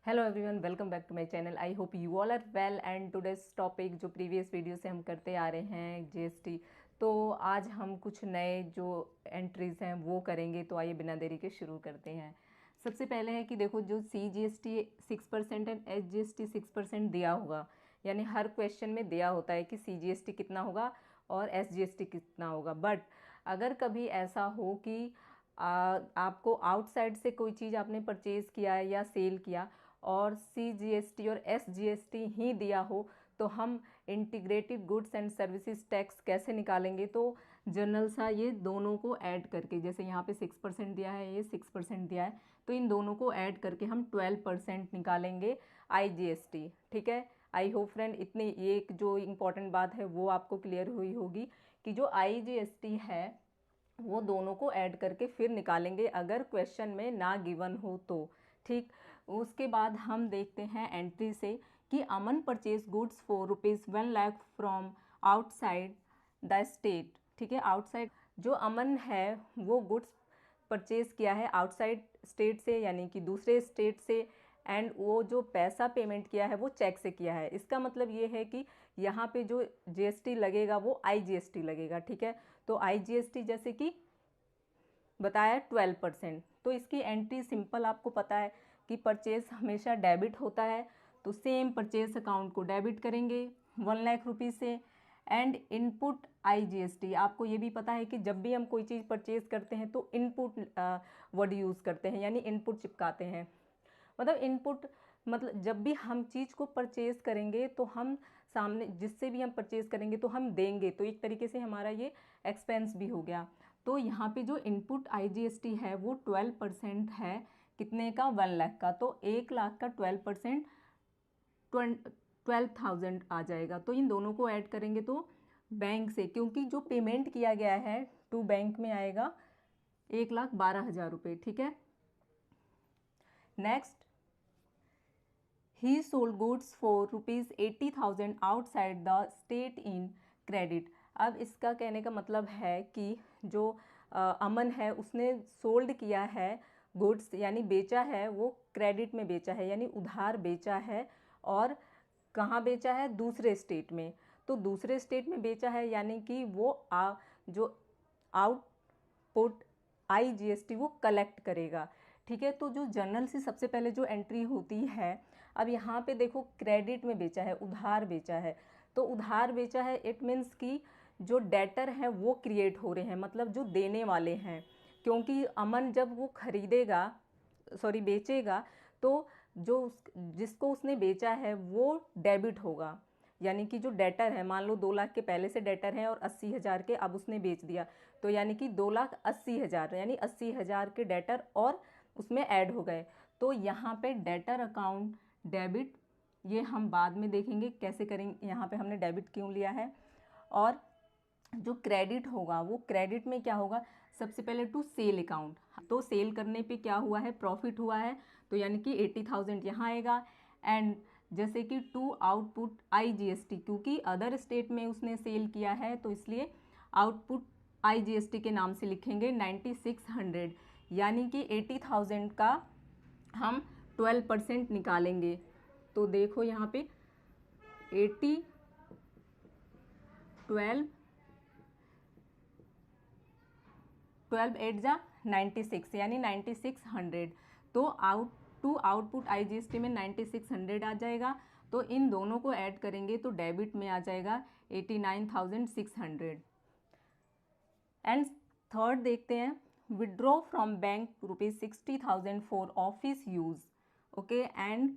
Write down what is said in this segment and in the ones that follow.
Hello everyone, welcome back to my channel. I hope you all are well and today's topic जो previous video से हम करते आ रहे हैं जीएसटी। तो आज हम कुछ नए जो एंट्रीज हैं वो करेंगे। तो आइए बिना देरी के शुरू करते हैं। सबसे पहले है कि देखो, जो CGST 6% एंड SGST 6% दिया होगा, यानी हर क्वेश्चन में दिया होता है कि CGST कितना होगा और SGST कितना होगा। बट अगर कभी ऐसा हो कि आपको आउटसाइड से कोई चीज़ आपने परचेज़ किया है या सेल किया और CGST और SGST ही दिया हो, तो हम integrated goods and services tax कैसे निकालेंगे? तो जनरल सा ये दोनों को ऐड करके, जैसे यहाँ पे 6% दिया है, ये 6% दिया है, तो इन दोनों को ऐड करके हम 12% निकालेंगे IGST। ठीक है। आई होप फ्रेंड इतनी एक जो इम्पॉर्टेंट बात है वो आपको क्लियर हुई होगी कि जो IGST है वो दोनों को ऐड करके फिर निकालेंगे अगर क्वेश्चन में ना गिवन हो तो। ठीक। उसके बाद हम देखते हैं एंट्री से कि Aman purchase goods for ₹1,00,000 from outside the state. ठीक है। आउटसाइड जो अमन है वो गुड्स परचेज किया है आउटसाइड स्टेट से, यानी कि दूसरे स्टेट से, एंड वो जो पैसा पेमेंट किया है वो चेक से किया है। इसका मतलब ये है कि यहाँ पे जो GST लगेगा वो IGST लगेगा। ठीक है। तो IGST जैसे कि बताया 12%। तो इसकी एंट्री सिंपल आपको पता है कि परचेज हमेशा डेबिट होता है, तो सेम परचेज अकाउंट को डेबिट करेंगे 1,00,000 रुपीज़ से। एंड इनपुट IGST, आपको ये भी पता है कि जब भी हम कोई चीज़ परचेज करते हैं तो इनपुट वर्ड यूज़ करते हैं, यानी इनपुट चिपकाते हैं। मतलब इनपुट मतलब जब भी हम चीज़ को परचेज करेंगे तो हम सामने जिससे भी हम परचेज करेंगे तो हम देंगे, तो एक तरीके से हमारा ये एक्सपेंस भी हो गया। तो यहाँ पे जो इनपुट IGST है वो 12% है। कितने का? 1,00,000 का। तो 1,00,000 का 12% 12,000 आ जाएगा। तो इन दोनों को ऐड करेंगे तो बैंक से, क्योंकि जो पेमेंट किया गया है टू बैंक में आएगा 1,12,000 रुपये। ठीक है। Next, he sold goods for ₹80,000 outside the state in credit. अब इसका कहने का मतलब है कि जो अमन है उसने सोल्ड किया है गुड्स, यानी बेचा है, वो क्रेडिट में बेचा है, यानी उधार बेचा है। और कहाँ बेचा है? दूसरे स्टेट में। तो दूसरे स्टेट में बेचा है यानी कि वो जो आउटपुट IGST वो कलेक्ट करेगा। ठीक है। तो जो जर्नल से सबसे पहले जो एंट्री होती है, अब यहाँ पे देखो क्रेडिट में बेचा है, उधार बेचा है। तो उधार बेचा है इट मीन्स कि जो डेटर हैं वो क्रिएट हो रहे हैं, मतलब जो देने वाले हैं। क्योंकि अमन जब वो खरीदेगा, सॉरी बेचेगा, तो जिसको उसने बेचा है वो डेबिट होगा। यानी कि जो डेटर है, मान लो 2,00,000 के पहले से डेटर हैं और 80,000 के अब उसने बेच दिया, तो यानी कि 2,80,000, यानी 80,000 के डेटर और उसमें ऐड हो गए। तो यहाँ पे डेटर अकाउंट डेबिट, ये हम बाद में देखेंगे कैसे करेंगे, यहाँ पे हमने डेबिट क्यों लिया है। और जो क्रेडिट होगा वो क्रेडिट में क्या होगा? सबसे पहले टू सेल अकाउंट, तो सेल करने पे क्या हुआ है? प्रॉफिट हुआ है, तो यानी कि 80,000 यहाँ आएगा। एंड जैसे कि टू आउटपुट IGST, क्योंकि अदर स्टेट में उसने सेल किया है तो इसलिए आउटपुट IGST के नाम से लिखेंगे 9,600, यानी कि 80,000 का हम 12% निकालेंगे। तो देखो यहाँ पे 80 12 8 जा 96, यानी 9,600। तो आउटपुट IGST में 9,600 आ जाएगा। तो इन दोनों को ऐड करेंगे तो डेबिट में आ जाएगा 89,600। एंड थर्ड देखते हैं, withdraw from bank ₹60,000 for office use, okay, and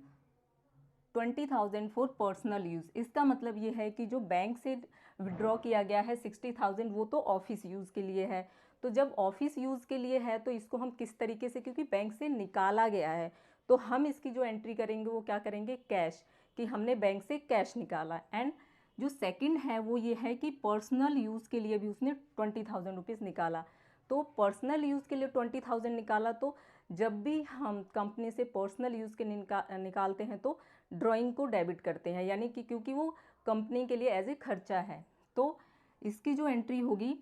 20,000 for personal use. इसका मतलब ये है कि जो बैंक से विड्रॉ किया गया है 60,000 वो तो ऑफिस यूज़ के लिए है। तो जब ऑफिस यूज़ के लिए है तो इसको हम किस तरीके से, क्योंकि बैंक से निकाला गया है, तो हम इसकी जो एंट्री करेंगे वो क्या करेंगे? कैश, कि हमने बैंक से कैश निकाला। एंड जो सेकंड है वो ये है कि पर्सनल यूज़ के लिए भी उसने 20,000 रुपीज़ निकाला। तो पर्सनल यूज़ के लिए 20,000 निकाला, तो जब भी हम कंपनी से पर्सनल यूज़ के निकालते हैं तो ड्राइंग को डेबिट करते हैं, यानी कि क्योंकि वो कंपनी के लिए एज ए खर्चा है। तो इसकी जो एंट्री होगी,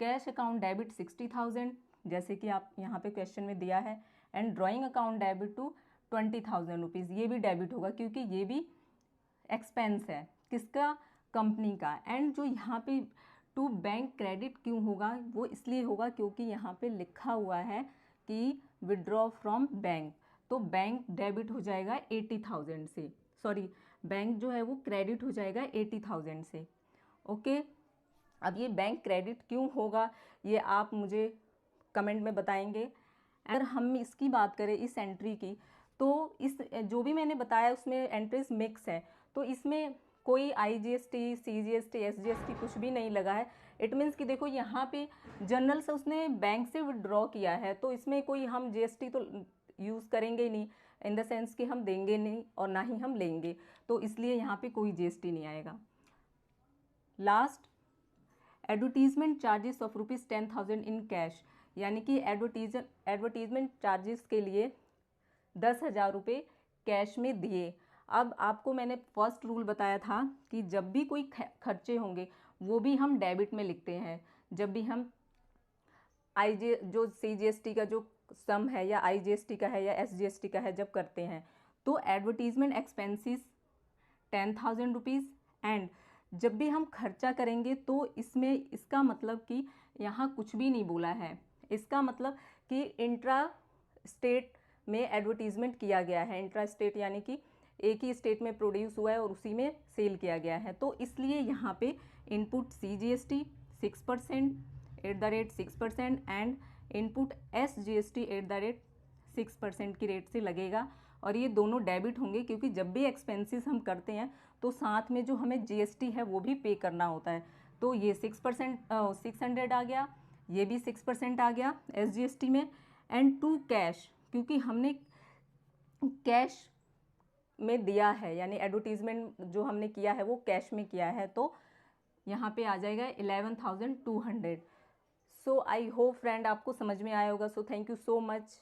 कैश अकाउंट डेबिट 60,000, जैसे कि आप यहाँ पे क्वेश्चन में दिया है, and drawing account debit to 20,000 rupees, ये भी डेबिट होगा क्योंकि ये भी एक्सपेंस है किसका, कंपनी का। एंड जो यहाँ पे टू बैंक क्रेडिट क्यों होगा, वो इसलिए होगा क्योंकि यहाँ पे लिखा हुआ है कि विड्रॉ फ्रॉम बैंक, तो बैंक डेबिट हो जाएगा 80,000 से, सॉरी बैंक जो है वो क्रेडिट हो जाएगा 80,000 से। ओके, अब ये बैंक क्रेडिट क्यों होगा ये आप मुझे कमेंट में बताएंगे। अगर हम इसकी बात करें इस एंट्री की, तो इस जो भी मैंने बताया उसमें एंट्रीज मिक्स है, तो इसमें कोई IGST, CGST, SGST कुछ भी नहीं लगा है। इट मीन्स कि देखो यहाँ पे जनरल से उसने बैंक से विड्रॉ किया है, तो इसमें कोई हम GST तो यूज़ करेंगे ही नहीं, इन द सेंस कि हम देंगे नहीं और ना ही हम लेंगे, तो इसलिए यहाँ पे कोई GST नहीं आएगा। Last, advertisement charges of ₹10,000 in cash, यानी कि एडवर्टीजमेंट चार्जेस के लिए 10,000 रुपये कैश में दिए। अब आपको मैंने फर्स्ट रूल बताया था कि जब भी कोई खर्चे होंगे वो भी हम डेबिट में लिखते हैं। जब भी हम जो CGST का जो सम है या IGST का है या SGST का है जब करते हैं, तो एडवर्टीजमेंट एक्सपेंसेस 10,000 रुपीज़। एंड जब भी हम खर्चा करेंगे तो इसमें इसका मतलब कि यहाँ कुछ भी नहीं बोला है, इसका मतलब कि इंट्रा स्टेट में एडवर्टीजमेंट किया गया है। इंट्रा स्टेट यानी कि एक ही स्टेट में प्रोड्यूस हुआ है और उसी में सेल किया गया है, तो इसलिए यहाँ पे input CGST 6% @6% and input SGST @6% की रेट से लगेगा। और ये दोनों डेबिट होंगे क्योंकि जब भी एक्सपेंसेस हम करते हैं तो साथ में जो हमें GST है वो भी पे करना होता है। तो ये 6% 600 आ गया, ये भी 6% आ गया SGST में। एंड टू कैश, क्योंकि हमने कैश में दिया है, यानी एडवर्टीजमेंट जो हमने किया है वो कैश में किया है, तो यहाँ पे आ जाएगा 11,200। सो आई होप फ्रेंड आपको समझ में आया होगा। So thank you so much.